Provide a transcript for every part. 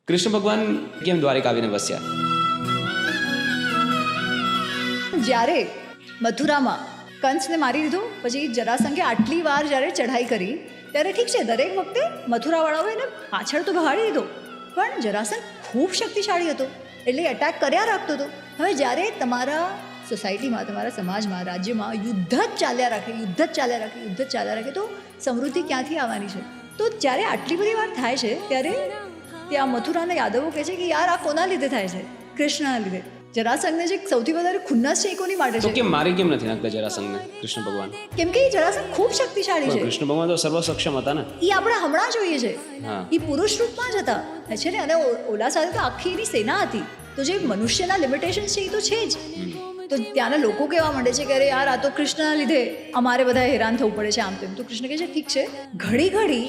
કૃષ્ણ ભગવાન કેમ દ્વારિકા આવીને વસ્યા? જ્યારે મથુરામાં કંસને મારી દીધો, પછી જરાસંઘે આટલી વાર જ્યારે ચઢાઈ કરી, ત્યારે ઠીક છે, દરેક વખતે મથુરાવાળાઓએ એને પાછળ તો બહાડી દીધો, પણ જરાસંઘ ખૂબ શક્તિશાળી હતો, એટલે એટેક કર્યા રાખતો હતો. હવે જ્યારે તમારા સોસાયટીમાં, તમારા સમાજમાં, રાજ્યમાં યુદ્ધ જ ચાલ્યા રાખે તો સમૃદ્ધિ ક્યાંથી આવવાની છે? તો જ્યારે આટલી બધી વાર થાય છે, ત્યારે ત્યાં મથુરાના યાદવો કહે છે કે યાર આ કોના લીધે થાય છે? કૃષ્ણના લીધે. જરાસંઘને જે સૌથી વધારે ખુન્નસ છે એ કોની માટે તો છે? કેમ મારી કેમ નથી નાખતા જરાસંઘને કૃષ્ણ ભગવાન? કેમ કે એ જરાસંઘ ખૂબ શક્તિશાળી છે. કૃષ્ણ ભગવાન તો સર્વસક્ષમ હતા ને. એ આપણે હમણાં જોઈએ છે. હા. એ પુરુષ રૂપમાં જ હતા છે ને, અને ઓલા સાથે તો આખી એની સેના હતી. તો જે મનુષ્યના લિમિટેશન છે એ તો છે જ. તો ત્યાંના લોકો કહેવા માંડે છે કે અરે યાર આ તો કૃષ્ણના લીધે અમારે બધા હેરાન થવું પડે છે, આમ તેમ. તો કૃષ્ણ કહે છે ઠીક છે, ઘડી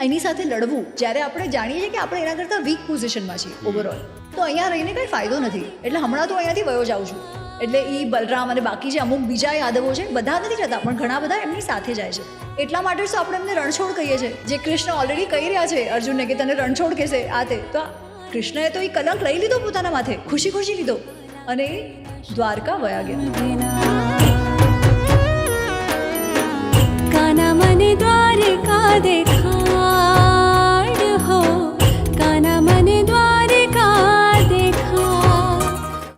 એની સાથે લડવું, જ્યારે આપણે જાણીએ છીએ કે આપણે એના કરતાં વીક પોઝિશનમાં છીએ ઓવરઓલ, તો અહીંયા રહીને કંઈ ફાયદો નથી. એટલે હમણાં તો અહીંયાથી વયો જાઉં છું. એટલે એ બલરામ અને બાકી જે અમુક બીજા યાદવો છે, બધા નથી જતા, પણ ઘણા બધા એમની સાથે જાય છે. એટલા માટે જ તો આપણે એમને રણછોડ કહીએ છીએ. જે કૃષ્ણ ઓલરેડી કહી રહ્યા છે અર્જુનને કે તને રણછોડ કહેશે આ તે, તો કૃષ્ણએ તો એ કલંક લઈ લીધો પોતાના માથે, ખુશી લીધો, અને એ દ્વારકા વયા ગયા. કાના મને દ્વારકા દે